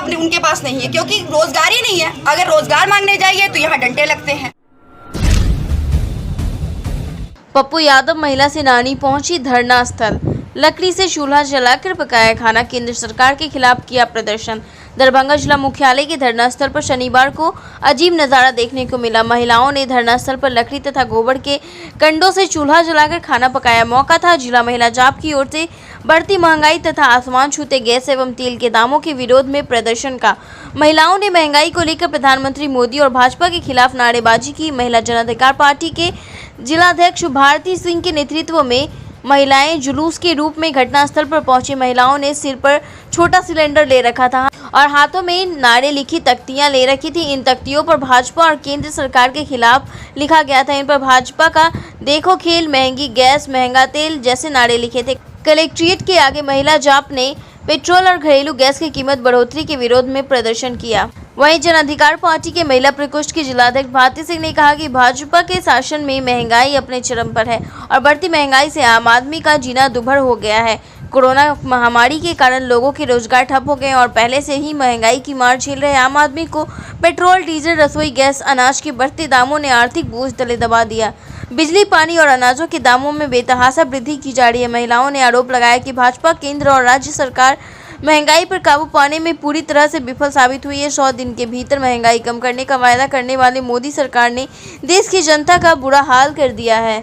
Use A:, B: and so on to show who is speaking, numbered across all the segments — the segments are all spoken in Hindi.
A: अब उनके पास नहीं है, क्योंकि रोजगार ही नहीं है। अगर रोजगार मांगने जाइए तो यहाँ डंडे लगते हैं।
B: पप्पू यादव महिला सेनानी पहुंची धरना स्थल, लकड़ी से चूल्हा जलाकर पकाया खाना, केंद्र सरकार के खिलाफ किया प्रदर्शन। दरभंगा जिला मुख्यालय के धरना स्थल पर शनिवार को अजीब नज़ारा देखने को मिला। महिलाओं ने धरना स्थल पर लकड़ी तथा गोबर के कंडों से चूल्हा जलाकर खाना पकाया। मौका था जिला महिला जाप की ओर से बढ़ती महंगाई तथा आसमान छूते गैस एवं तेल के दामों के विरोध में प्रदर्शन का। महिलाओं ने महंगाई को लेकर प्रधानमंत्री मोदी और भाजपा के खिलाफ नारेबाजी की। महिला जन अधिकार पार्टी के जिलाध्यक्ष भारती सिंह के नेतृत्व में महिलाएं जुलूस के रूप में घटनास्थल पर पहुंची। महिलाओं ने सिर पर छोटा सिलेंडर ले रखा था और हाथों में नारे लिखी तख्तियां ले रखी थी। इन तख्तियों पर भाजपा और केंद्र सरकार के खिलाफ लिखा गया था। इन पर भाजपा का देखो खेल, महंगी गैस, महंगा तेल जैसे नारे लिखे थे। कलेक्ट्रेट के आगे महिला जाप ने पेट्रोल और घरेलू गैस की कीमत बढ़ोतरी के विरोध में प्रदर्शन किया। वहीं जन अधिकार पार्टी के महिला प्रकोष्ठ के जिलाध्यक्ष भारती सिंह ने कहा कि भाजपा के शासन में महंगाई अपने चरम पर है और बढ़ती महंगाई से आम आदमी का जीना दुभर हो गया है। कोरोना महामारी के कारण लोगों के रोजगार ठप हो गए और पहले से ही महंगाई की मार झेल रहे आम आदमी को पेट्रोल, डीजल, रसोई गैस, अनाज के बढ़ते दामों ने आर्थिक बोझ तले दबा दिया। बिजली, पानी और अनाजों के दामों में बेतहाशा वृद्धि की जा रही है। महिलाओं ने आरोप लगाया कि भाजपा, केंद्र और राज्य सरकार महंगाई पर काबू पाने में पूरी तरह से विफल साबित हुई है। 100 दिन के भीतर महंगाई कम करने का वायदा करने वाले मोदी सरकार ने देश की जनता का बुरा हाल कर दिया है।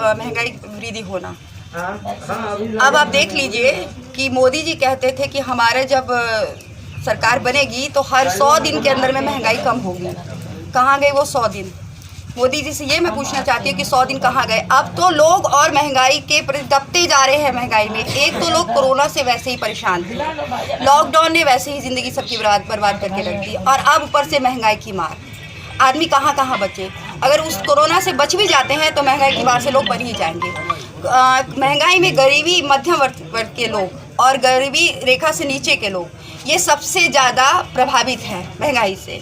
A: महंगाई वृद्धि होना। अब आप देख लीजिए कि मोदी जी कहते थे कि हमारे जब सरकार बनेगी तो हर 100 दिन के अंदर में महंगाई कम होगी। कहाँ गए वो 100 दिन? मोदी जी से ये मैं पूछना चाहती हूँ कि 100 दिन कहाँ गए? अब तो लोग और महंगाई के प्रति दबते जा रहे हैं। महंगाई में एक तो लोग कोरोना से वैसे ही परेशान थे, लॉकडाउन ने वैसे ही ज़िंदगी सबकी बर्बाद करके रख दी और अब ऊपर से महंगाई की मार। आदमी कहाँ कहाँ बचे? अगर उस कोरोना से बच भी जाते हैं तो महंगाई की मार से लोग बच ही जाएंगे। महंगाई में गरीबी, मध्यम वर्ग के लोग और गरीबी रेखा से नीचे के लोग ये सबसे ज़्यादा प्रभावित हैं महंगाई से।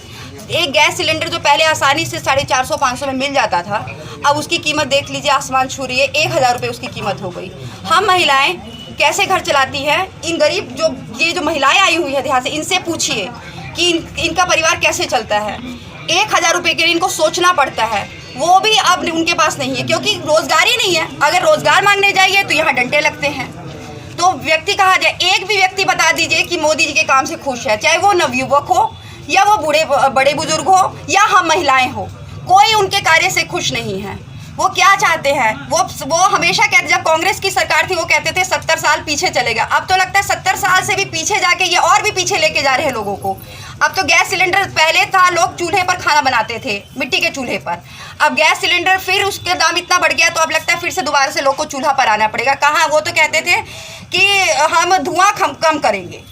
A: एक गैस सिलेंडर जो पहले आसानी से 450-500 में मिल जाता था, अब उसकी कीमत देख लीजिए, आसमान छू रही है। 1000 रुपये उसकी कीमत हो गई। हम महिलाएं कैसे घर चलाती हैं? इन गरीब जो महिलाएं आई हुई है देहात से, इनसे पूछिए कि इनका परिवार कैसे चलता है। 1000 रुपये के लिए इनको सोचना पड़ता है, वो भी अब उनके पास नहीं है, क्योंकि रोजगार ही नहीं है। अगर रोजगार मांगने जाइए तो यहाँ डंडे लगते हैं। तो व्यक्ति कहा जाए, एक भी व्यक्ति बता दीजिए कि मोदी जी के काम से खुश है, चाहे वो नवयुवक हो या वो बड़े बुजुर्ग हो या हम महिलाएं हो, कोई उनके कार्य से खुश नहीं है। वो क्या चाहते हैं? वो हमेशा कहते, जब कांग्रेस की सरकार थी वो कहते थे 70 साल पीछे चलेगा। अब तो लगता है 70 साल से भी पीछे जाके ये और भी पीछे लेके जा रहे हैं लोगों को। अब तो गैस सिलेंडर, पहले था लोग चूल्हे पर खाना बनाते थे, मिट्टी के चूल्हे पर। अब गैस सिलेंडर फिर उसके दाम इतना बढ़ गया तो अब लगता है फिर से दोबारा से लोग को चूल्हा पर आना पड़ेगा। कहाँ? वो तो कहते थे कि हम धुआं कम करेंगे,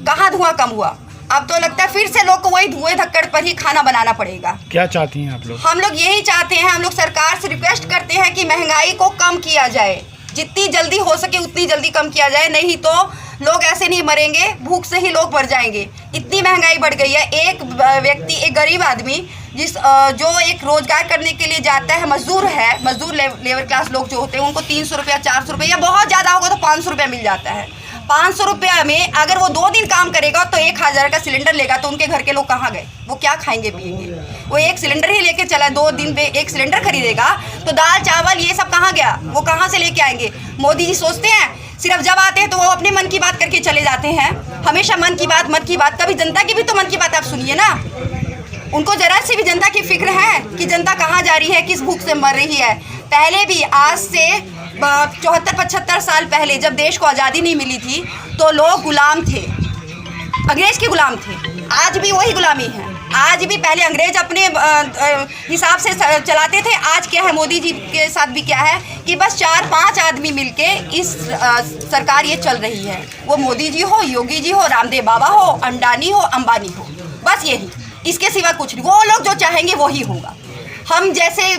A: कहाँ धुआं कम हुआ? अब तो लगता है फिर से लोग को वही धुएं धक्कड़ पर ही खाना बनाना पड़ेगा।
C: क्या चाहती हैं आप लोग?
A: हम लोग यही चाहते हैं, हम लोग सरकार से रिक्वेस्ट करते हैं कि महंगाई को कम किया जाए, जितनी जल्दी हो सके उतनी जल्दी कम किया जाए, नहीं तो लोग ऐसे नहीं मरेंगे, भूख से ही लोग मर जाएंगे। इतनी महंगाई बढ़ गई है। एक व्यक्ति, एक गरीब आदमी जो एक रोजगार करने के लिए जाता है, मजदूर है, मजदूर लेबर क्लास लोग जो होते हैं उनको 300 रुपया, 400 रुपये या बहुत ज़्यादा होगा तो 500 रुपया मिल जाता है। 500 रुपया में अगर वो 2 दिन काम करेगा तो 1000 का सिलेंडर लेगा, तो उनके घर के लोग कहाँ गए? वो क्या खाएंगे पिएंगे? वो एक सिलेंडर ही लेके चला, 2 दिन पे एक सिलेंडर खरीदेगा तो दाल चावल ये सब कहाँ गया? वो कहाँ से लेके आएंगे? मोदी जी सोचते हैं सिर्फ जब आते हैं तो वो अपने मन की बात करके चले जाते हैं। हमेशा मन की बात, कभी जनता की भी तो मन की बात आप सुनिए ना। उनको जरा से भी जनता की फिक्र है कि जनता कहाँ जा रही है, किस भूख से मर रही है। पहले भी, आज से 74-75 साल पहले जब देश को आज़ादी नहीं मिली थी तो लोग गुलाम थे, अंग्रेज के गुलाम थे। आज भी वही गुलामी है। आज भी पहले अंग्रेज अपने हिसाब से चलाते थे, आज क्या है, मोदी जी के साथ भी क्या है कि बस 4-5 आदमी मिलके इस सरकार ये चल रही है। वो मोदी जी हो, योगी जी हो, रामदेव बाबा हो, अंडानी हो, अंबानी हो, बस यही, इसके सिवा कुछ नहीं। वो लोग जो चाहेंगे वही होगा। हम जैसे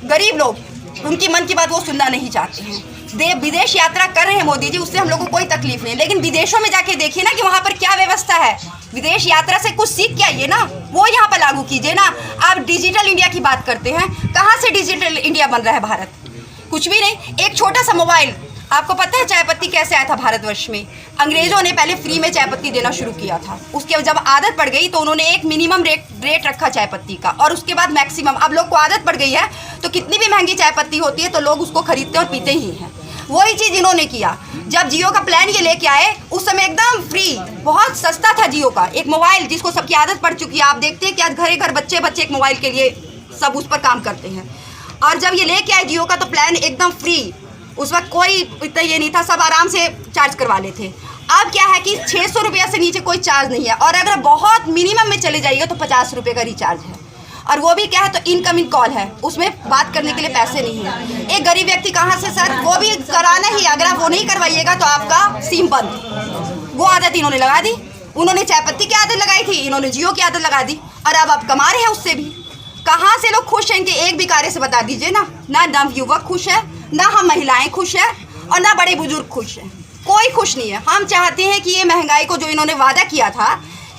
A: गरीब लोग उनकी मन की बात वो सुनना नहीं चाहते हैं। विदेश यात्रा कर रहे हैं मोदी जी, उससे हम लोग को कोई तकलीफ नहीं, लेकिन विदेशों में जाके देखिए ना कि वहाँ पर क्या व्यवस्था है। विदेश यात्रा से कुछ सीख के आइए ना, वो यहाँ पर लागू कीजिए ना। आप डिजिटल इंडिया की बात करते हैं, कहाँ से डिजिटल इंडिया बन रहा है भारत? कुछ भी नहीं। एक छोटा सा मोबाइल, आपको पता है चाय पत्ती कैसे आया था भारतवर्ष में? अंग्रेजों ने पहले फ्री में चाय पत्ती देना शुरू किया था, उसके जब आदत पड़ गई तो उन्होंने एक मिनिमम रेट रखा चाय पत्ती का, और उसके बाद मैक्सिमम। अब लोग को आदत पड़ गई है तो कितनी भी महंगी चाय पत्ती होती है तो लोग उसको खरीदते और पीते ही हैं। वही चीज़ इन्होंने किया। जब जियो का प्लान ये लेके आए उस समय एकदम फ्री, बहुत सस्ता था जियो का एक मोबाइल, जिसको सबकी आदत पड़ चुकी है। आप देखते हैं कि आज घरे घर बच्चे एक मोबाइल के लिए सब उस पर काम करते हैं। और जब ये लेके आए जियो का तो प्लान एकदम फ्री, उस वक्त कोई इतना ये नहीं था, सब आराम से चार्ज करवा लेते। अब क्या है कि 600 रुपया से नीचे कोई चार्ज नहीं है, और अगर बहुत मिनिमम में चले जाइए तो 50 रुपये का रिचार्ज है, और वो भी क्या है तो इनकमिंग कॉल है, उसमें बात करने के लिए पैसे नहीं है। एक गरीब व्यक्ति कहाँ से सर, वो भी कराना ही, अगर आप वो नहीं करवाइएगा तो आपका सिम बंद। वो आदत इन्होंने लगा दी। उन्होंने चाय पत्ती की आदत लगाई थी, इन्होंने जियो की आदत लगा दी, और अब आप कमा रहे हैं उससे भी। कहाँ से लोग खुश हैं? इनके एक भी कार्य से बता दीजिए ना। ना युवक खुश है, ना हम महिलाएं खुश हैं, और ना बड़े बुजुर्ग खुश हैं। कोई खुश नहीं है। हम चाहते हैं कि ये महंगाई को जो इन्होंने वादा किया था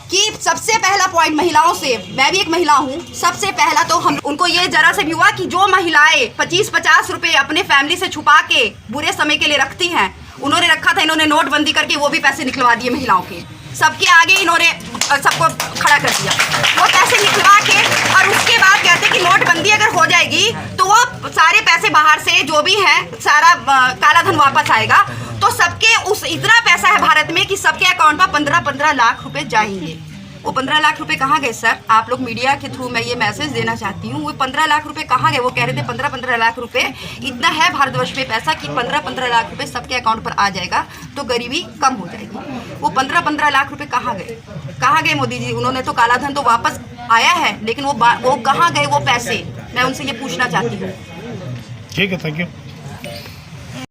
A: कि सबसे पहला पॉइंट महिलाओं से, मैं भी एक महिला हूँ, सबसे पहला तो हम उनको ये जरा से भी हुआ कि जो महिलाएं 25-50 रुपये अपने फैमिली से छुपा के बुरे समय के लिए रखती हैं, उन्होंने रखा था, इन्होंने नोटबंदी करके वो भी पैसे निकलवा दिए महिलाओं के। सबके आगे इन्होंने सबको खड़ा कर दिया, वो पैसे निकलवा के, और उसके बाद कहते हैं कि नोटबंदी अगर हो जाएगी तो वो सारे पैसे बाहर से जो भी हैं सारा काला धन वापस आएगा। तो सबके उस इतना पैसा है भारत में कि सबके अकाउंट में 15-15 लाख रुपए जाएंगे। वो 15 लाख रुपए कहाँ गए सर? आप लोग मीडिया के थ्रू मैं ये मैसेज देना चाहती हूँ, वो 15 लाख रुपए कहाँ गए? वो कह रहे थे 15-15 लाख रुपए, इतना है भारतवर्ष में पैसा कि 15-15 लाख रुपए सबके अकाउंट पर आ जाएगा तो गरीबी कम हो जाएगी। वो 15-15 लाख रुपए कहाँ गए? कहाँ गए मोदी जी? उन्होंने तो काला धन तो वापस आया है, लेकिन वो कहाँ गए वो पैसे? मैं उनसे ये पूछना चाहती हूँ।
C: ठीक है, थैंक यू।